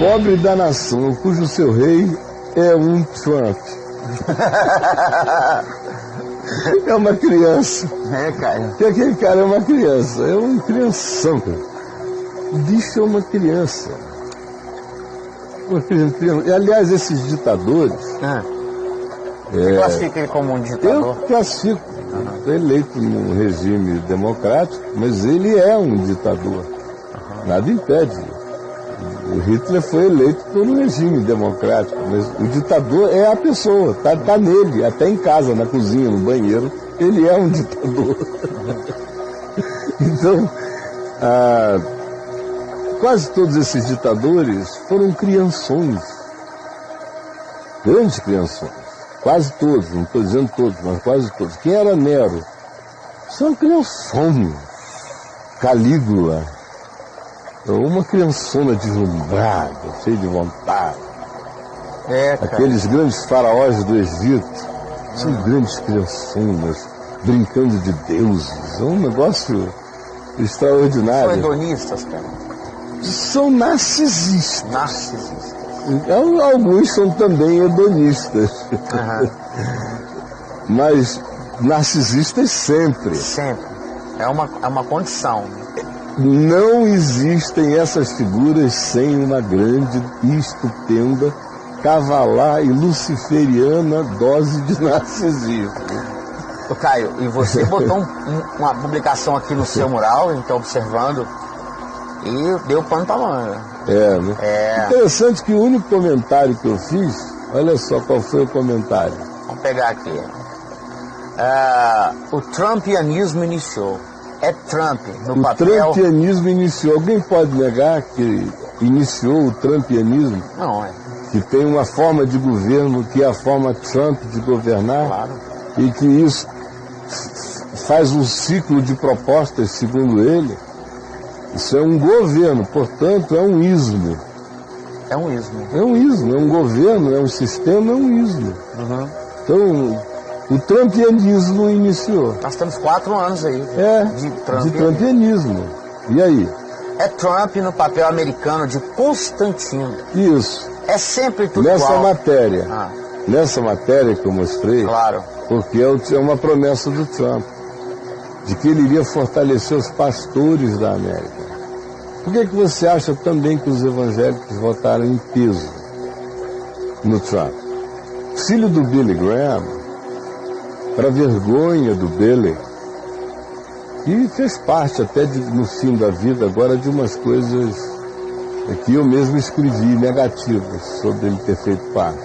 pobre da nação, cujo seu rei é um Trump. É uma criança. É, cara. Porque aquele cara é uma criança. É uma crianção, cara. O bicho é uma criança. Uma criança. E, aliás, esses ditadores... Você classifica ele como um ditador? Eu classifico. Foi eleito num regime democrático, mas ele é um ditador. Nada impede. O Hitler foi eleito por um regime democrático, mas o ditador é a pessoa, tá nele, até em casa, na cozinha, no banheiro, ele é um ditador. Então, quase todos esses ditadores foram crianções, grandes crianções, quase todos, não estou dizendo todos, mas quase todos. Quem era Nero? São crianções. Calígula, uma criançona deslumbrada, cheia de vontade. Aqueles grandes faraós do Egito, são grandes criançonas, brincando de deuses. É um negócio extraordinário. São hedonistas, cara? São narcisistas. Narcisistas. Alguns são também hedonistas. Mas narcisistas sempre. Sempre. É uma condição. Não existem essas figuras sem uma grande e estupenda, cavalar e luciferiana dose de narcisismo. Ô, Caio, e você botou uma publicação aqui no seu mural, então observando, e deu pano pra manga. Né? Interessante que o único comentário que eu fiz, olha só qual foi o comentário. Vamos pegar aqui. O trumpianismo iniciou. É Trump no papel. O trumpianismo iniciou. Alguém pode negar que iniciou o trumpianismo? Não, Que tem uma forma de governo que é a forma Trump de governar. Claro. E que isso faz um ciclo de propostas, segundo ele. Isso é um governo, portanto, é um ismo. É um ismo. É um ismo, é um governo, é um sistema, é um ismo. Então, o trumpianismo iniciou. Nós temos 4 anos aí de trumpianismo. E aí? É Trump no papel americano de Constantino. Isso. É sempre tudo nessa igual. Matéria. Nessa matéria que eu mostrei, claro. Porque é uma promessa do Trump, de que ele iria fortalecer os pastores da América. Por que você acha também que os evangélicos votaram em peso no Trump? Filho do Billy Graham, para vergonha do Billy, e fez parte até no fim da vida agora de umas coisas que eu mesmo escrevi negativas sobre ele ter feito parte,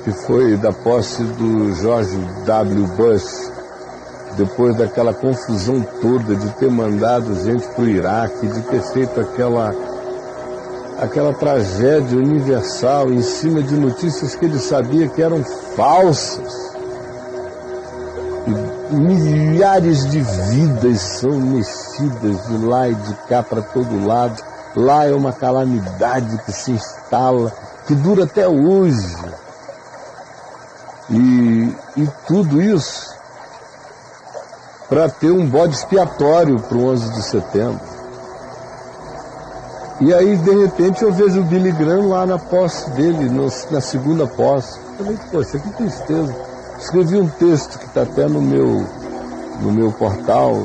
que foi da posse do George W. Bush, depois daquela confusão toda de ter mandado gente para o Iraque, de ter feito aquela tragédia universal em cima de notícias que ele sabia que eram falsas. E milhares de vidas são mexidas de lá e de cá para todo lado. Lá é uma calamidade que se instala, que dura até hoje. E tudo isso para ter um bode expiatório para o 11 de setembro. E aí, de repente, eu vejo o Billy Graham lá na posse dele, na segunda posse. Eu falei, poxa, que tristeza. Escrevi um texto que está até no meu portal,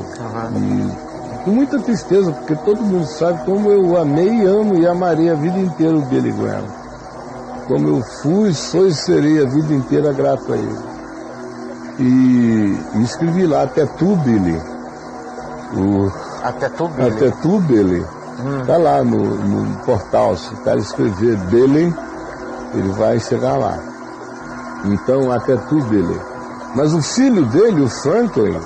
e com muita tristeza, porque todo mundo sabe como eu amei, amo e amarei a vida inteira o Billy Graham. Como eu fui, sou e serei a vida inteira grato a ele. E escrevi lá, até tu, Billy. Até tu, Billy. Até tu, Billy. Está lá no portal. Se o cara escrever Billy, ele vai chegar lá. Então, até tu, Billy. Mas o filho dele, o Franklin,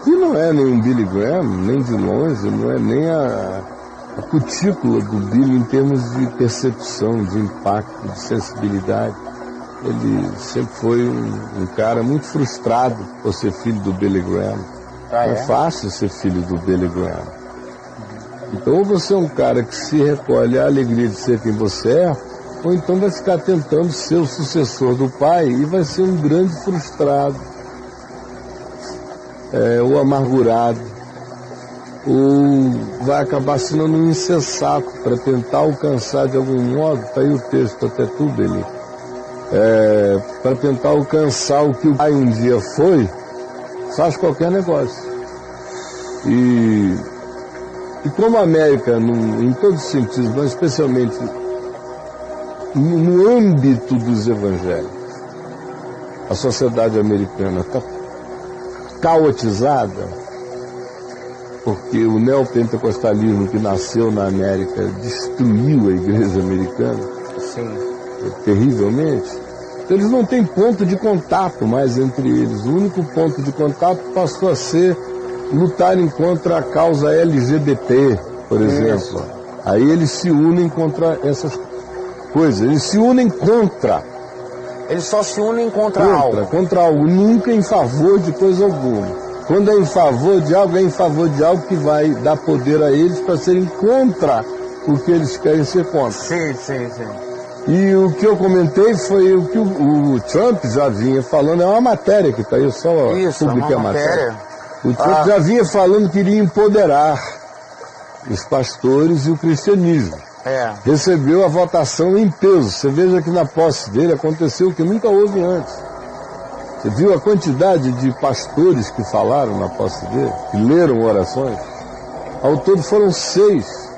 que não é nem um Billy Graham, nem de longe, não é nem a cutícula do Billy em termos de percepção, de impacto, de sensibilidade. Ele sempre foi um cara muito frustrado por ser filho do Billy Graham. É fácil ser filho do Billy Graham. Então, ou você é um cara que se recolhe à alegria de ser quem você é, ou então vai ficar tentando ser o sucessor do pai e vai ser um grande frustrado, ou amargurado. ou vai acabar assinando um insensato para tentar alcançar de algum modo, está aí o texto até tudo ele, para tentar alcançar o que o pai um dia foi, faz qualquer negócio. E como a América, em todos os sentidos, mas especialmente no âmbito dos evangélicos, a sociedade americana está caotizada, porque o neopentecostalismo que nasceu na América destruiu a igreja americana. Sim. Terrivelmente. Então, eles não têm ponto de contato mais entre eles. O único ponto de contato passou a ser lutarem contra a causa LGBT, por exemplo. Isso. Aí eles se unem contra essas coisas. Eles se unem contra. Eles só se unem contra algo. Contra algo, nunca em favor de coisa alguma. Quando é em favor de algo, é em favor de algo que vai dar poder a eles para serem contra o que eles querem ser contra. Sim, sim, sim. E o que eu comentei foi o que o Trump já vinha falando, é uma matéria que está aí, eu só publiquei a matéria. O Trump já vinha falando que iria empoderar os pastores e o cristianismo. Recebeu a votação em peso. Você veja que na posse dele aconteceu o que nunca houve antes. Você viu a quantidade de pastores que falaram na posse dele, que leram orações? Ao todo foram 6.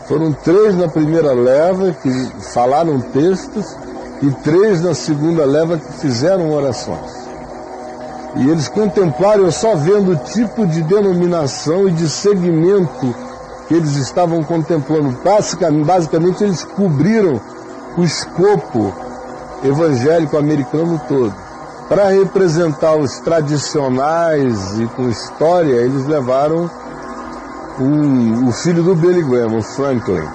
Foram 3 na primeira leva que falaram textos e 3 na segunda leva que fizeram orações. E eles contemplaram, eu só vendo o tipo de denominação e de segmento que eles estavam contemplando. Basicamente eles cobriram o escopo evangélico americano todo. Para representar os tradicionais e com história, eles levaram o filho do Billy Graham, o Franklin,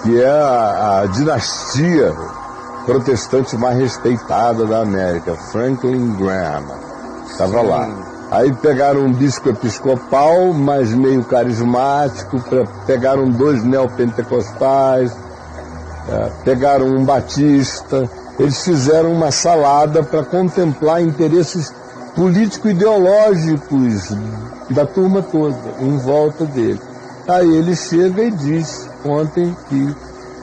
que é a dinastia protestante mais respeitada da América, Franklin Graham, estava lá. Aí pegaram um bispo episcopal, mas meio carismático, pegaram 2 neopentecostais, pegaram um batista. Eles fizeram uma salada para contemplar interesses político-ideológicos da turma toda, em volta dele. Aí ele chega e diz ontem que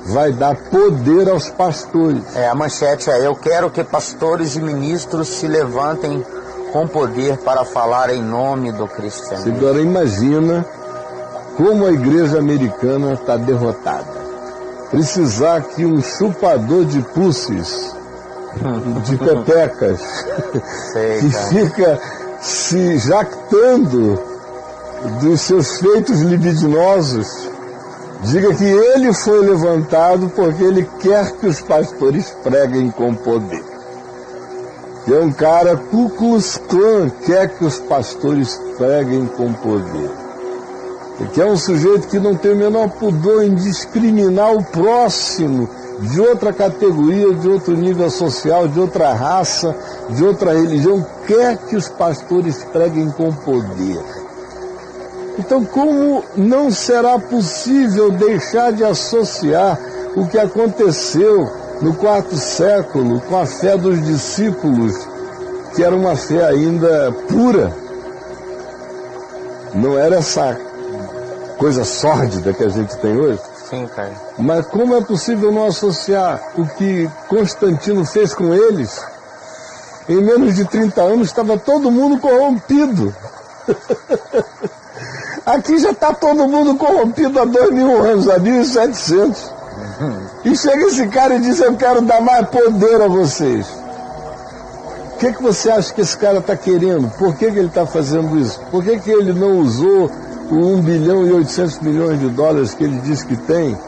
vai dar poder aos pastores. A manchete é: eu quero que pastores e ministros se levantem com poder para falar em nome do cristianismo. Você agora imagina como a igreja americana está derrotada. Precisar que um chupador de pusses, de pepecas, que fica se jactando dos seus feitos libidinosos, diga que ele foi levantado porque ele quer que os pastores preguem com poder. Que é um cara Ku Klux Klan, quer que os pastores preguem com poder. Que é um sujeito que não tem o menor pudor em discriminar o próximo de outra categoria, de outro nível social, de outra raça, de outra religião, quer que os pastores preguem com poder. Então, como não será possível deixar de associar o que aconteceu no 4º século com a fé dos discípulos, que era uma fé ainda pura? Não era essa coisa sórdida que a gente tem hoje? Sim, cara. Mas como é possível não associar o que Constantino fez com eles? Em menos de 30 anos estava todo mundo corrompido. Aqui já está todo mundo corrompido há 2.000 anos, há 1.700. E chega esse cara e diz: eu quero dar mais poder a vocês. O que você acha que esse cara está querendo? Por que ele está fazendo isso? Por que ele não usou o 1 bilhão e 800 milhões de dólares que ele disse que tem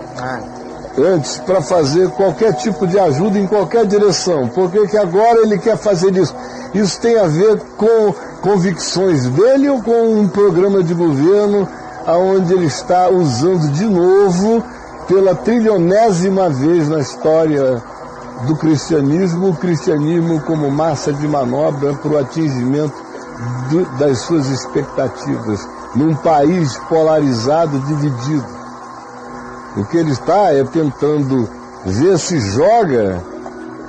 antes para fazer qualquer tipo de ajuda em qualquer direção? Por que agora ele quer fazer isso? Isso tem a ver com convicções dele ou com um programa de governo onde ele está usando de novo, pela 30ª vez na história do cristianismo, o cristianismo como massa de manobra para o atingimento das suas expectativas, num país polarizado, dividido? O que ele está é tentando ver se joga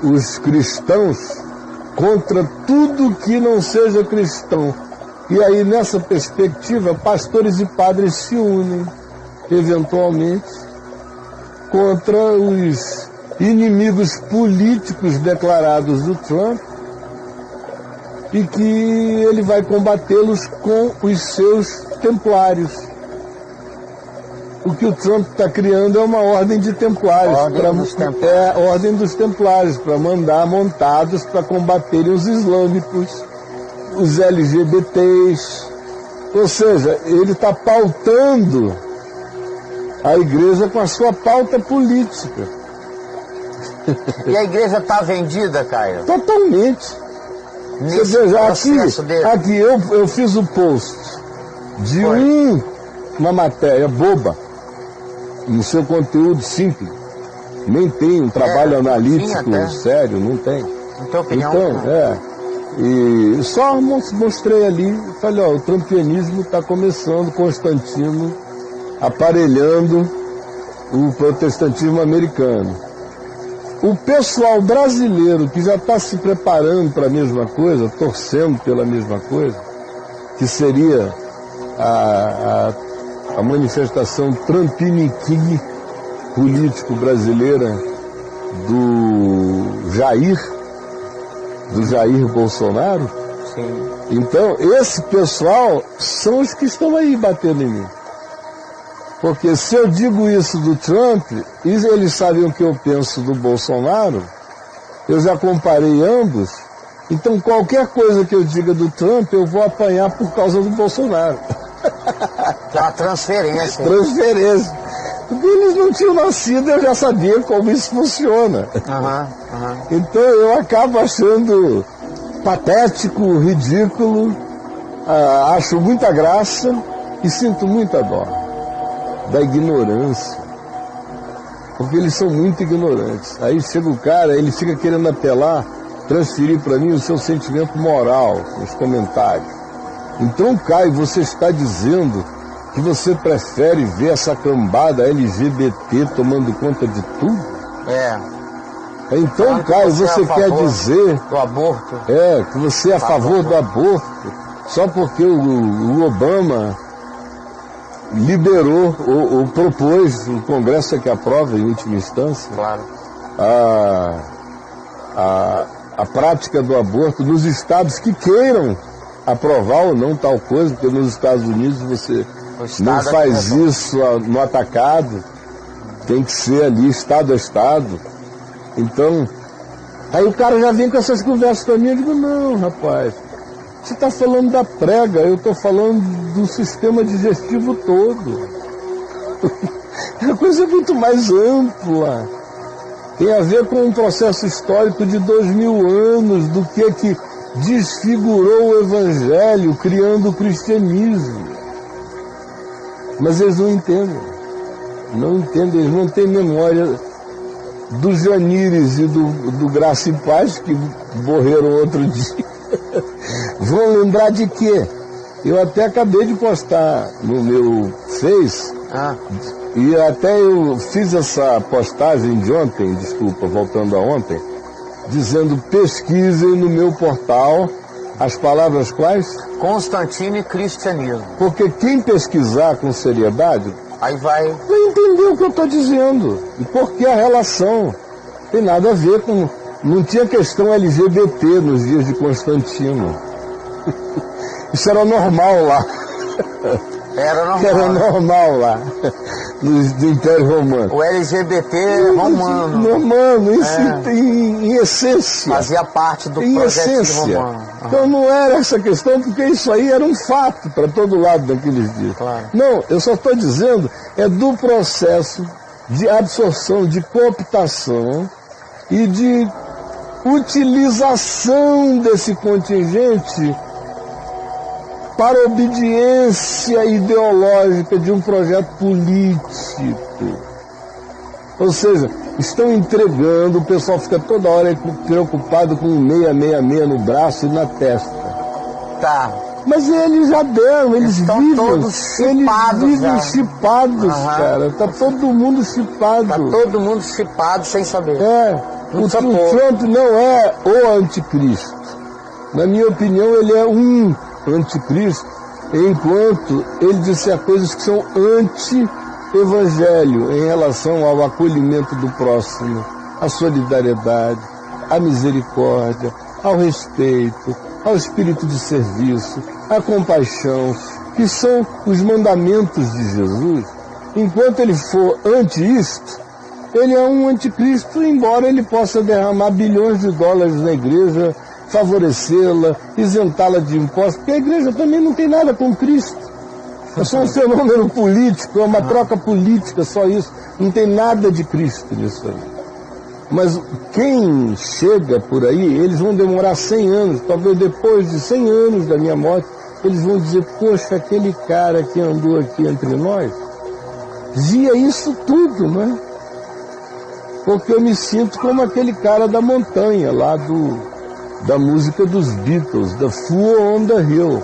os cristãos contra tudo que não seja cristão, E aí, nessa perspectiva, pastores e padres se unem, eventualmente, contra os inimigos políticos declarados do Trump, e que ele vai combatê-los com os seus templários. O que o Trump está criando é uma ordem de templários. Ordem dos templários, para mandar montados para combaterem os islâmicos, os LGBTs. Ou seja, ele está pautando a igreja com a sua pauta política. E a igreja está vendida, Caio? Totalmente. Você veja, aqui eu fiz o post de uma matéria boba, no seu conteúdo simples. Nem tem um trabalho analítico sério, não tem. Então, opinião, e só mostrei ali, falei, o trumpianismo está começando, Constantino aparelhando o protestantismo americano. O pessoal brasileiro que já está se preparando para a mesma coisa, torcendo pela mesma coisa, que seria a manifestação trampiniquim político brasileira do Jair Bolsonaro. Sim. Então, esse pessoal são os que estão aí batendo em mim. Porque se eu digo isso do Trump, e eles sabem o que eu penso do Bolsonaro, eu já comparei ambos, então qualquer coisa que eu diga do Trump, eu vou apanhar por causa do Bolsonaro. É uma transferência. Transferência. Porque eles não tinham nascido, eu já sabia como isso funciona. Então eu acabo achando patético, ridículo, acho muita graça e sinto muita dó da ignorância, porque eles são muito ignorantes. Aí chega o cara, ele fica querendo apelar, transferir para mim o seu sentimento moral nos comentários. Então, Caio, você está dizendo que você prefere ver essa cambada LGBT tomando conta de tudo? Então, Caio, você quer dizer do aborto? Que você é a favor do aborto só porque o Obama liberou ou propôs, o Congresso é que aprova em última instância, a prática do aborto nos estados que queiram aprovar ou não tal coisa, porque nos Estados Unidos você não faz isso no atacado, tem que ser ali estado a estado. Então, aí o cara já vem com essas conversas para mim, eu digo, não, rapaz, você está falando da prega, eu estou falando do sistema digestivo todo. É uma coisa muito mais ampla. Tem a ver com um processo histórico de 2000 anos, do que desfigurou o Evangelho, criando o cristianismo. Mas eles não entendem. Não entendem, eles não têm memória do Janires e do Graça e Paz, que morreram outro dia. Vão lembrar de quê? Eu até acabei de postar no meu Face, e até eu fiz essa postagem de ontem, desculpa, voltando a ontem, dizendo pesquisem no meu portal as palavras quais? Constantino e cristianismo. Porque quem pesquisar com seriedade aí vai entender o que eu estou dizendo. E por que a relação? Tem nada a ver com... Não tinha questão LGBT nos dias de Constantino. Isso era normal lá. Era normal lá, do Império Romano. O LGBT romano. Romano, isso em essência. Fazia parte do projeto romano. Então não era essa questão, porque isso aí era um fato para todo lado daqueles dias. Claro. Não, eu só estou dizendo, é do processo de absorção, de cooptação e de utilização desse contingente para obediência ideológica de um projeto político. Ou seja, estão entregando, o pessoal fica toda hora preocupado com 666 no braço e na testa. Tá. Mas eles já deram, eles vivem todos chipados, cara. Tá todo mundo chipado. Tá todo mundo chipado sem saber. O Trump não é o anticristo. Na minha opinião, ele é um anticristo, enquanto ele disser coisas que são anti-evangelho em relação ao acolhimento do próximo, à solidariedade, à misericórdia, ao respeito, ao espírito de serviço, à compaixão, que são os mandamentos de Jesus. Enquanto ele for anti isto, ele é um anticristo, embora ele possa derramar bilhões de dólares na igreja, favorecê-la, isentá-la de impostos, porque a igreja também não tem nada com Cristo. É só um fenômeno político, é uma troca política, só isso. Não tem nada de Cristo nisso aí. Mas quem chega por aí, eles vão demorar 100 anos, talvez depois de 100 anos da minha morte, eles vão dizer, poxa, aquele cara que andou aqui entre nós, via isso tudo, né? Porque eu me sinto como aquele cara da montanha, lá da música dos Beatles, The Fool on the Hill.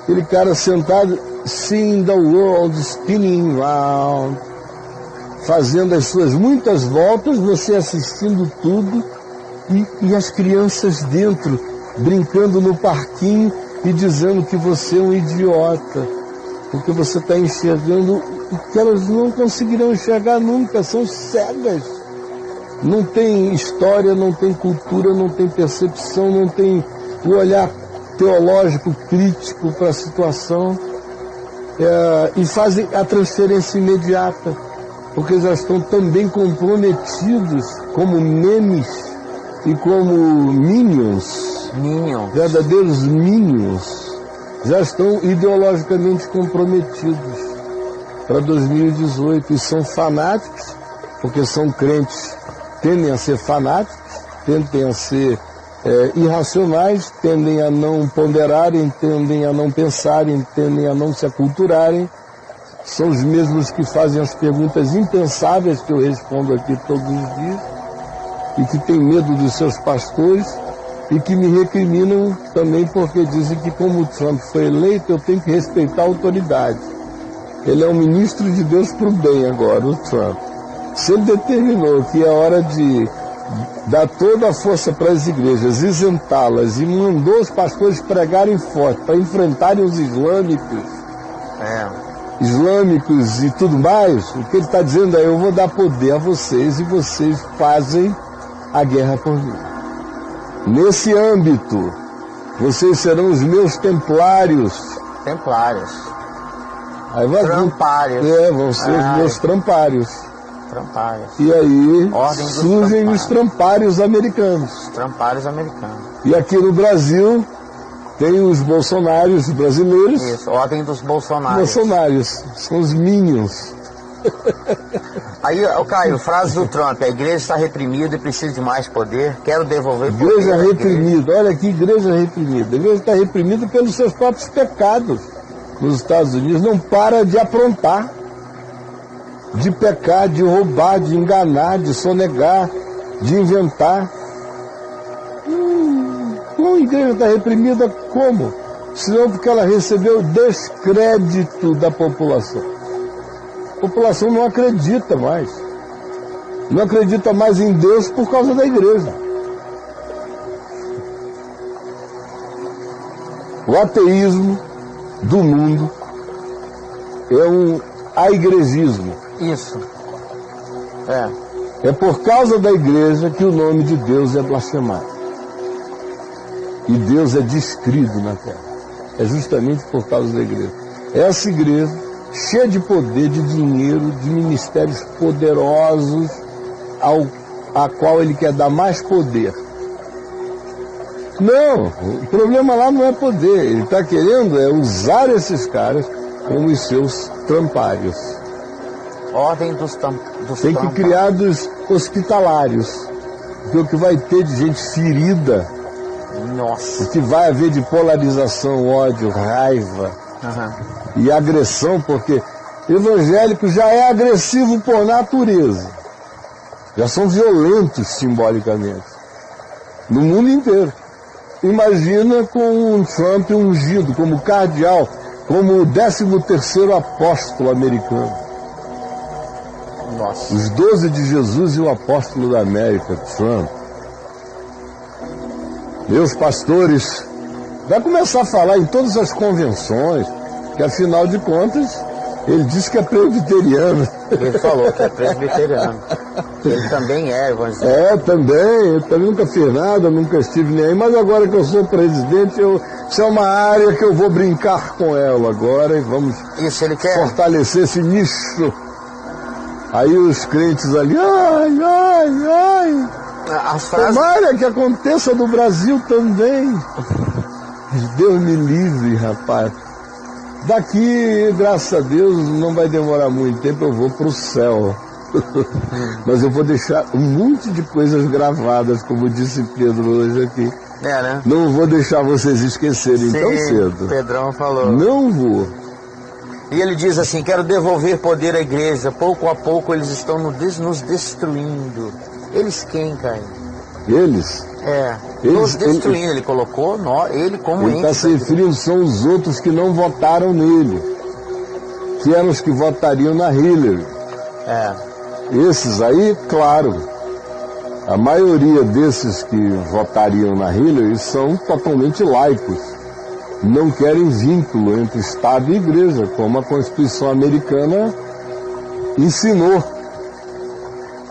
Aquele cara sentado, seeing the world spinning round, fazendo as suas muitas voltas, você assistindo tudo, e as crianças dentro, brincando no parquinho e dizendo que você é um idiota, porque você está enxergando o que elas não conseguirão enxergar nunca, são cegas. Não tem história, não tem cultura, não tem percepção, não tem o olhar teológico crítico para a situação, e fazem a transferência imediata, porque já estão também comprometidos como memes e como minions, verdadeiros minions, já estão ideologicamente comprometidos para 2018 e são fanáticos, porque são crentes, tendem a ser fanáticos, tendem a ser irracionais, tendem a não ponderarem, tendem a não pensarem, tendem a não se aculturarem. São os mesmos que fazem as perguntas impensáveis que eu respondo aqui todos os dias e que têm medo dos seus pastores e que me recriminam também porque dizem que como o Trump foi eleito, eu tenho que respeitar a autoridade. Ele é um ministro de Deus para o bem agora, o Trump. Se ele determinou que é hora de dar toda a força para as igrejas, isentá-las, e mandou os pastores pregarem forte para enfrentarem os islâmicos e tudo mais, o que ele está dizendo é, eu vou dar poder a vocês e vocês fazem a guerra por mim. Nesse âmbito, vocês serão os meus templários. Aí Trampários. Vão ser os meus trampários. Trampários. E aí surgem os trampários americanos. E aqui no Brasil tem os bolsonários brasileiros. Isso, ordem dos bolsonários. Bolsonários, são os minions. Aí, Caio, frase do Trump, a igreja está reprimida e precisa de mais poder, quero devolver poder. Igreja reprimida, olha aqui, igreja reprimida. A igreja está reprimida pelos seus próprios pecados nos Estados Unidos, não para de aprontar, de pecar, de roubar, de enganar, de sonegar, de inventar. A igreja está reprimida como? Senão porque ela recebeu descrédito da população. A população não acredita mais. Não acredita mais em Deus por causa da igreja. O ateísmo do mundo é um aigrejismo. Isso. É por causa da igreja que o nome de Deus é blasfemado. E Deus é descrido na terra. É justamente por causa da igreja. Essa igreja, cheia de poder, de dinheiro, de ministérios poderosos, a qual ele quer dar mais poder. Não, o problema lá não é poder. Ele está querendo usar esses caras como os seus trampários. Ordem dos Tem que criar dos hospitalários. Porque o que vai ter de gente ferida, nossa, o que vai haver de polarização, ódio, raiva e agressão, porque evangélico já é agressivo por natureza. Já são violentos simbolicamente. No mundo inteiro. Imagina com um Trump ungido como cardeal, como o 13º apóstolo americano. Nossa. Os 12 de Jesus e o apóstolo da América, Trump. Meus pastores Vai começar a falar em todas as convenções, que afinal de contas, ele disse que é presbiteriano. Ele falou que é presbiteriano. Ele também é evangélico. Eu também nunca fiz nada, nunca estive nem aí, mas agora que eu sou presidente, isso é uma área que eu vou brincar com ela agora e vamos Isso, ele quer fortalecer esse nicho. Aí os crentes ali, ai, as frases. tomara que aconteça no Brasil também. Deus me livre, rapaz. Daqui, graças a Deus, não vai demorar muito tempo, eu vou para o céu. Mas eu vou deixar um monte de coisas gravadas, como disse Pedro hoje aqui. Né? Não vou deixar vocês esquecerem tão cedo. Pedrão falou. Não vou. E ele diz assim, quero devolver poder à igreja, pouco a pouco eles estão nos destruindo. Eles quem, Caio? Eles? Nos destruindo, ele colocou ele como ele está se referindo, são os outros que não votaram nele, que eram os que votariam na Hillary. Esses aí, claro, a maioria desses que votariam na Hillary são totalmente laicos, não querem vínculo entre Estado e Igreja, como a Constituição americana ensinou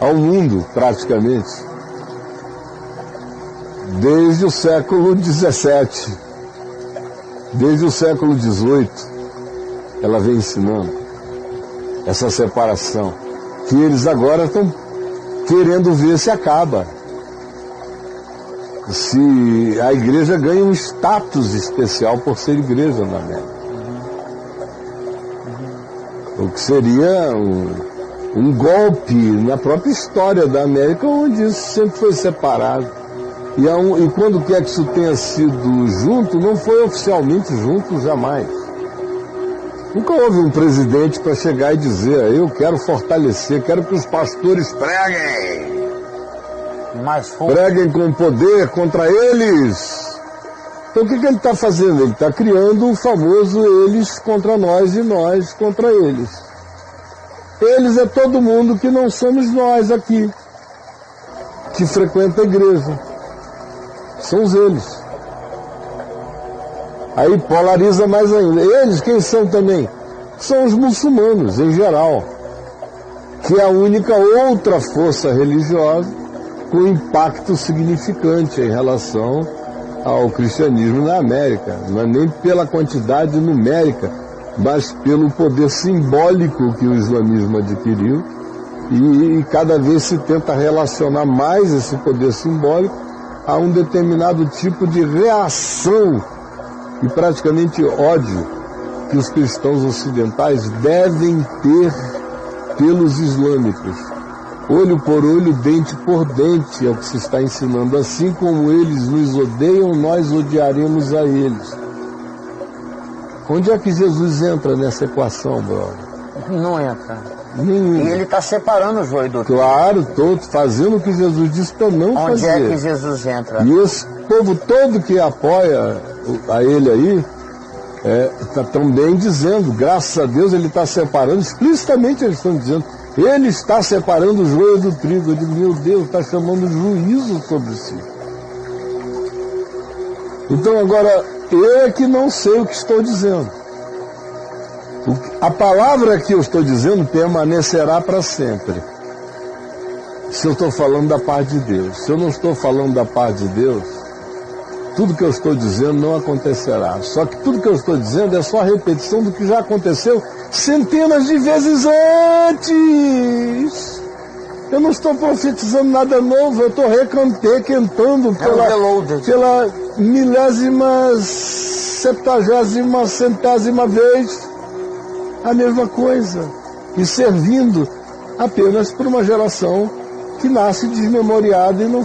ao mundo, praticamente. Desde o século XVII, desde o século XVIII, ela vem ensinando essa separação, que eles agora estão querendo ver se acaba. Se a igreja ganha um status especial por ser igreja na América. O que seria um golpe na própria história da América, onde isso sempre foi separado. E quando quer que isso tenha sido junto, não foi oficialmente junto jamais. Nunca houve um presidente para chegar e dizer, eu quero fortalecer, quero que os pastores preguem. Preguem com poder contra eles. Então o que ele está fazendo? Ele está criando o famoso eles contra nós e nós contra eles. Eles é todo mundo que não somos nós aqui, que frequenta a igreja. São os eles. Aí polariza mais ainda. Eles, quem são também? São os muçulmanos, em geral, que é a única outra força religiosa com impacto significante em relação ao cristianismo na América. Não é nem pela quantidade numérica, mas pelo poder simbólico que o islamismo adquiriu, e cada vez se tenta relacionar mais esse poder simbólico a um determinado tipo de reação e praticamente ódio que os cristãos ocidentais devem ter pelos islâmicos. Olho por olho, dente por dente é o que se está ensinando. Assim como eles nos odeiam, nós odiaremos a eles. Onde é que Jesus entra nessa equação, brother? Não entra. Nenhum. E ele está separando o joio do trigo. Claro, todos fazendo o que Jesus disse para não fazer. Onde é que Jesus entra? E esse povo todo que apoia a ele aí, está também dizendo, graças a Deus ele está separando, explicitamente eles estão dizendo, ele está separando o joio do trigo. Eu digo, meu Deus, está chamando juízo sobre si. Então agora, eu é que não sei o que estou dizendo. A palavra que eu estou dizendo permanecerá para sempre. Se eu estou falando da parte de Deus. Se eu não estou falando da parte de Deus, tudo que eu estou dizendo não acontecerá. Só que tudo que eu estou dizendo é só a repetição do que já aconteceu centenas de vezes antes. Eu não estou profetizando nada novo, eu estou requentando pela milésima, septagésima, centésima vez a mesma coisa, e servindo apenas por uma geração que nasce desmemoriada e não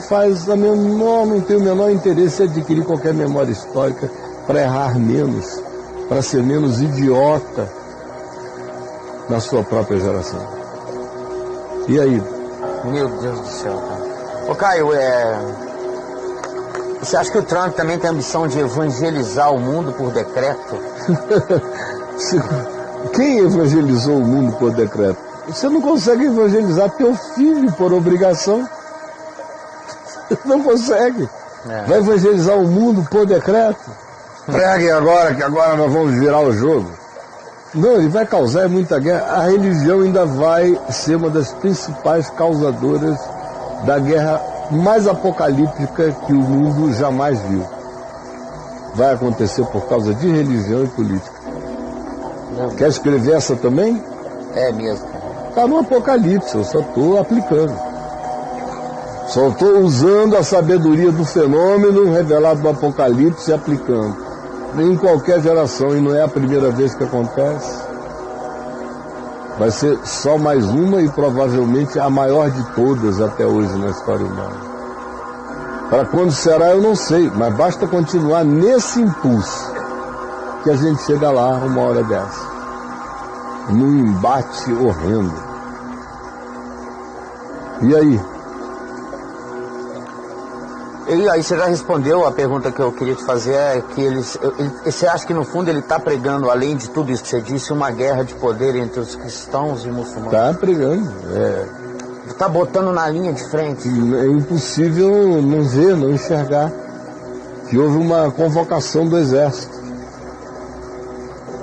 tem o menor interesse em adquirir qualquer memória histórica para errar menos, para ser menos idiota na sua própria geração. E aí? Meu Deus do céu, cara. Ô Caio, você acha que o Trump também tem a ambição de evangelizar o mundo por decreto? Quem evangelizou o mundo por decreto? Você não consegue evangelizar teu filho por obrigação. Não consegue. Vai evangelizar o mundo por decreto? preguem agora, que agora nós vamos virar o jogo. Não, ele vai causar muita guerra. A religião ainda vai ser uma das principais causadoras da guerra mais apocalíptica que o mundo jamais viu. Vai acontecer por causa de religião e política. Não. Quer escrever essa também? É mesmo. Está no Apocalipse, eu só estou aplicando. Só estou usando a sabedoria do fenômeno revelado no Apocalipse e aplicando. Em qualquer geração, e não é a primeira vez que acontece. Vai ser só mais uma e provavelmente a maior de todas até hoje na história humana. Para quando será, eu não sei, mas basta continuar nesse impulso que a gente chega lá uma hora dessa. Num embate horrendo. E aí? E aí você já respondeu a pergunta que eu queria te fazer, é que você acha que no fundo ele está pregando, além de tudo isso que você disse, uma guerra de poder entre os cristãos e muçulmanos? Está pregando, Está botando na linha de frente. É impossível não ver, não enxergar que houve uma convocação do exército,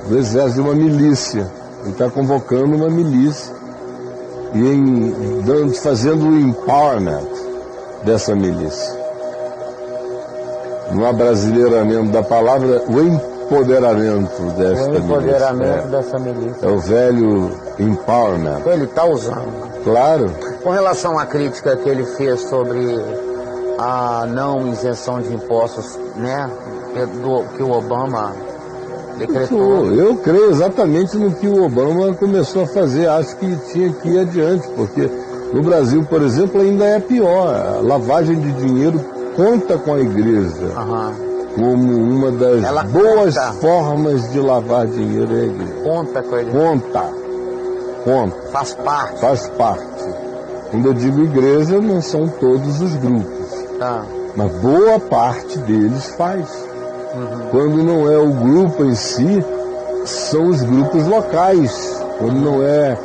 de uma milícia. Ele está convocando uma milícia e fazendo o empowerment dessa milícia. No abrasileiramento da palavra, o empoderamento desta milícia. O empoderamento dessa milícia. É o velho empowerment. Ele está usando. Claro. Com relação à crítica que ele fez sobre a não isenção de impostos, né, que o Obama decretou. Eu creio exatamente no que o Obama começou a fazer. Acho que tinha que ir adiante, porque no Brasil, por exemplo, ainda é pior. A lavagem de dinheiro conta com a igreja como uma das boas formas de lavar dinheiro é a igreja. Conta com a igreja. Conta. Faz parte. Faz parte. Quando eu digo igreja, não são todos os grupos. Mas boa parte deles faz. Quando não é o grupo em si, são os grupos locais. Quando não é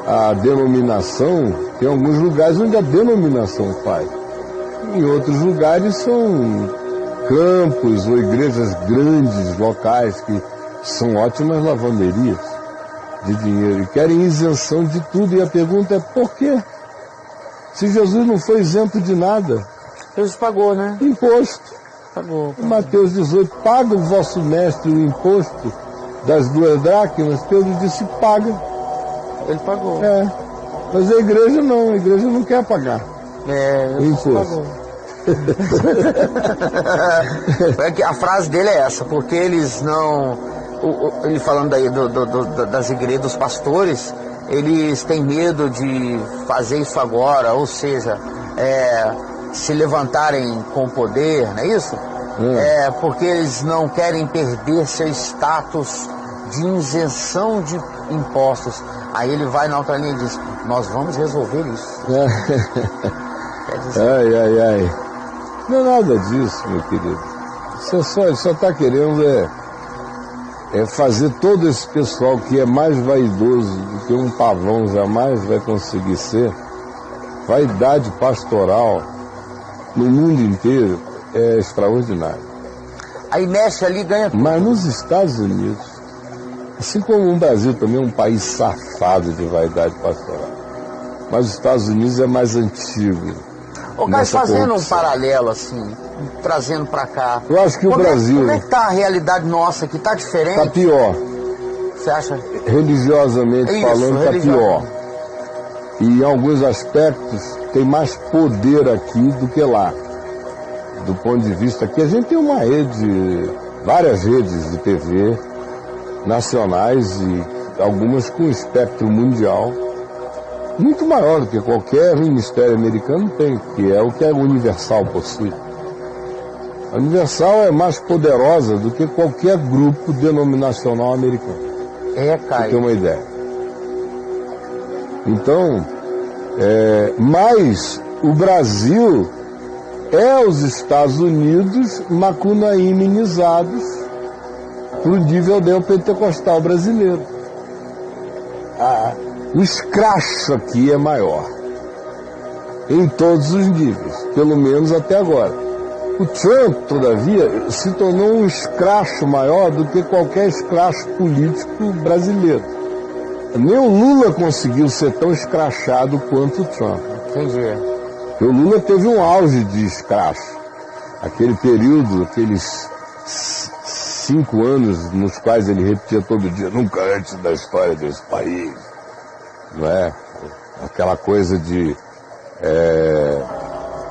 a denominação, tem alguns lugares onde a denominação faz. Em outros lugares são campos ou igrejas grandes, locais, que são ótimas lavanderias de dinheiro e querem isenção de tudo. E a pergunta é por quê? Se Jesus não foi isento de nada. Jesus pagou, né? Imposto. Pagou. Mateus 18, paga o vosso mestre o imposto das 2 dracmas. Pedro disse, paga. Ele pagou. Mas a igreja não quer pagar. O imposto. A frase dele é essa, porque eles não... Ele falando aí das igrejas, dos pastores, eles têm medo de fazer isso agora, ou seja, se levantarem com poder, não é isso? Porque eles não querem perder seu status de isenção de impostos. Aí ele vai na outra linha e diz, nós vamos resolver isso. Quer dizer... Ai. Não é nada disso, meu querido. Ele só está querendo fazer todo esse pessoal que é mais vaidoso do que um pavão jamais vai conseguir ser. Vaidade pastoral no mundo inteiro é extraordinário. Aí mexe ali, ganha tudo. Mas nos Estados Unidos, assim como o Brasil também é um país safado de vaidade pastoral, mas os Estados Unidos é mais antigo. Mas fazendo um paralelo assim, trazendo para cá. Eu acho que o Brasil... Como é que está a realidade nossa aqui? Está diferente? Está pior. Você acha? Religiosamente falando, está pior. E em alguns aspectos tem mais poder aqui do que lá. Do ponto de vista que a gente tem uma rede, várias redes de TV nacionais e algumas com espectro mundial muito maior do que qualquer ministério americano tem, que é o que a Universal possui. A Universal é mais poderosa do que qualquer grupo denominacional americano. Caio. Pra ter uma ideia. Então, mas o Brasil é os Estados Unidos macunaímenizados para o nível neopentecostal brasileiro. O escracho aqui é maior, em todos os níveis, pelo menos até agora. O Trump, todavia, se tornou um escracho maior do que qualquer escracho político brasileiro. Nem o Lula conseguiu ser tão escrachado quanto o Trump. Entendi. O Lula teve um auge de escracho. Aquele período, aqueles 5 anos nos quais ele repetia todo dia, nunca antes da história desse país. Não é? Aquela coisa de...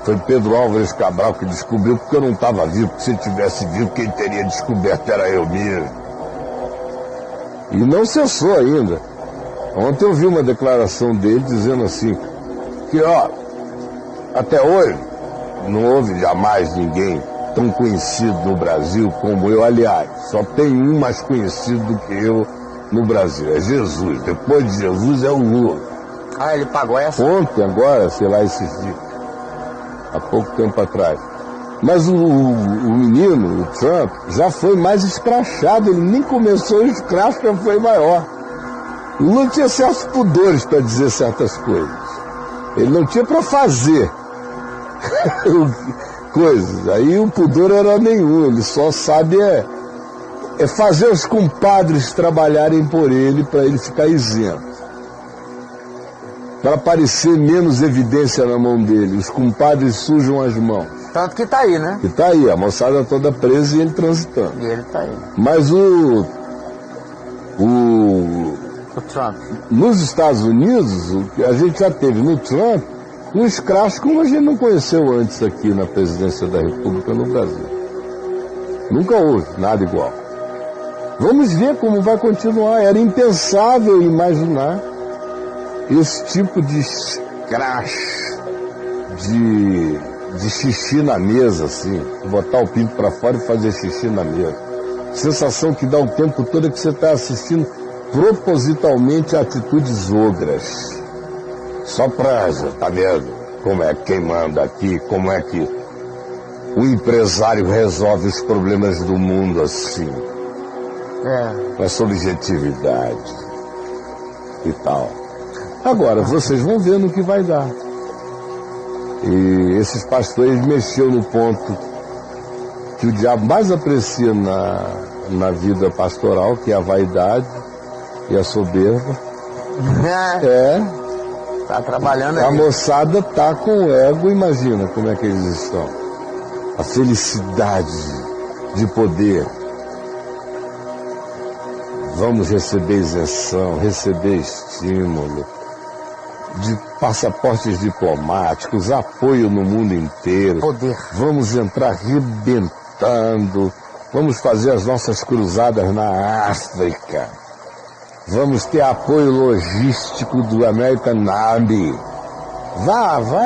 foi Pedro Álvares Cabral que descobriu, porque eu não estava vivo, porque se ele tivesse vivo, quem teria descoberto era eu mesmo. E não cessou ainda. Ontem eu vi uma declaração dele dizendo assim, que até hoje não houve jamais ninguém tão conhecido no Brasil como eu. Aliás, só tem um mais conhecido do que eu no Brasil, é Jesus. Depois de Jesus é o Lula. Ah, ele pagou essa? Ontem, agora, sei lá, esses dias. Há pouco tempo atrás. Mas o menino, o Trump, já foi mais escrachado. Ele nem começou o escracho, já foi maior. O Lula tinha certos pudores para dizer certas coisas. Ele não tinha para fazer coisas. Aí o pudor era nenhum. Ele só sabe fazer os compadres trabalharem por ele para ele ficar isento. Para parecer menos evidência na mão dele. Os compadres sujam as mãos. Tanto que tá aí, né? Que tá aí, a moçada toda presa e ele transitando. E ele tá aí. Mas o Trump. Nos Estados Unidos, o que a gente já teve no Trump, um escracho como a gente não conheceu antes aqui na presidência da República no Brasil. Nunca houve nada igual. Vamos ver como vai continuar. Era impensável imaginar esse tipo de escracho, de xixi na mesa, assim, botar o pinto para fora e fazer xixi na mesa. Sensação que dá o tempo todo é que você está assistindo propositalmente atitudes ogras. Só pra, tá vendo? Como é quem manda aqui, como é que o empresário resolve os problemas do mundo assim. Com essa objetividade e tal. Agora, vocês vão ver no que vai dar. E esses pastores mexeram no ponto que o diabo mais aprecia na vida pastoral, que é a vaidade e a soberba. Tá trabalhando aí. A moçada tá com o ego, imagina como é que eles estão. A felicidade de poder. Vamos receber isenção, receber estímulo, de passaportes diplomáticos, apoio no mundo inteiro. Poder. Vamos entrar arrebentando, vamos fazer as nossas cruzadas na África. Vamos ter apoio logístico do American Army.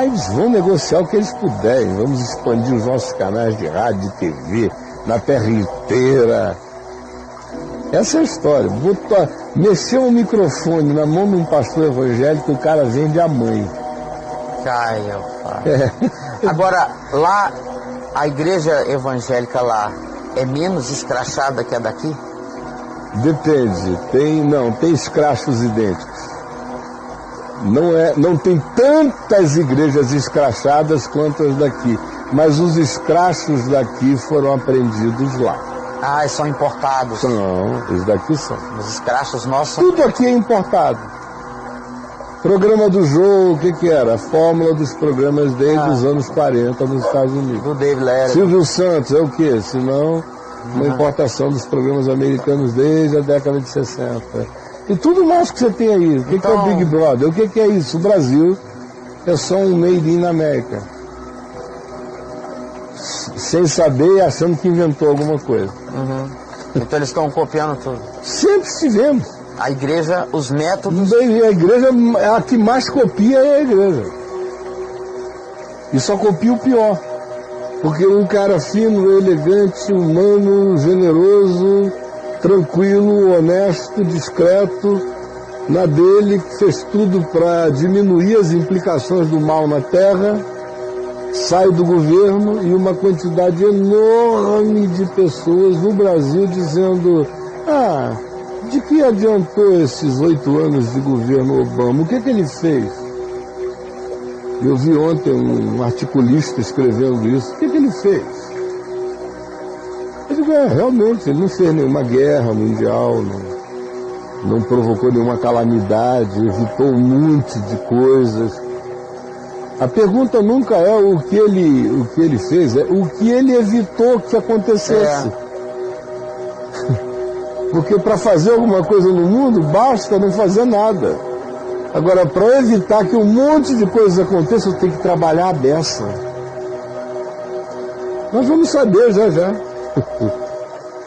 Eles vão negociar o que eles puderem. Vamos expandir os nossos canais de rádio e TV na terra inteira. Essa é a história. Mexer um microfone na mão de um pastor evangélico, o cara vende a mãe. Caia, pai. Agora, lá, a igreja evangélica lá é menos escrachada que a daqui? Depende. Tem escrachos idênticos. Não tem tantas igrejas escrachadas quanto as daqui. Mas os escrachos daqui foram aprendidos lá. Ah, são importados. São, os daqui são. Os escrachos nossos são... Tudo aqui é importado. Programa do jogo, o que era? A fórmula dos programas desde os anos 40 nos Estados Unidos. Do David Letterman. Silvio Santos é o quê? Senão uma importação dos programas americanos desde a década de 60. E tudo mais que você tem aí. O que é o Big Brother? O que é isso? O Brasil é só um made in America. Sem saber e achando que inventou alguma coisa. Então eles estão copiando tudo. Sempre estivemos. A igreja, os métodos... A igreja, a que mais copia é a igreja. E só copia o pior. Porque um cara fino, elegante, humano, generoso, tranquilo, honesto, discreto, na dele, que fez tudo para diminuir as implicações do mal na terra, sai do governo e uma quantidade enorme de pessoas no Brasil dizendo: de que adiantou esses 8 anos de governo Obama? O que ele fez? Eu vi ontem um articulista escrevendo isso. O que ele fez? realmente, ele não fez nenhuma guerra mundial, não provocou nenhuma calamidade, evitou um monte de coisas. A pergunta nunca é o que ele fez, é o que ele evitou que acontecesse. Porque para fazer alguma coisa no mundo, basta não fazer nada. Agora, para evitar que um monte de coisas aconteçam, eu tenho que trabalhar a beça. Nós vamos saber já já.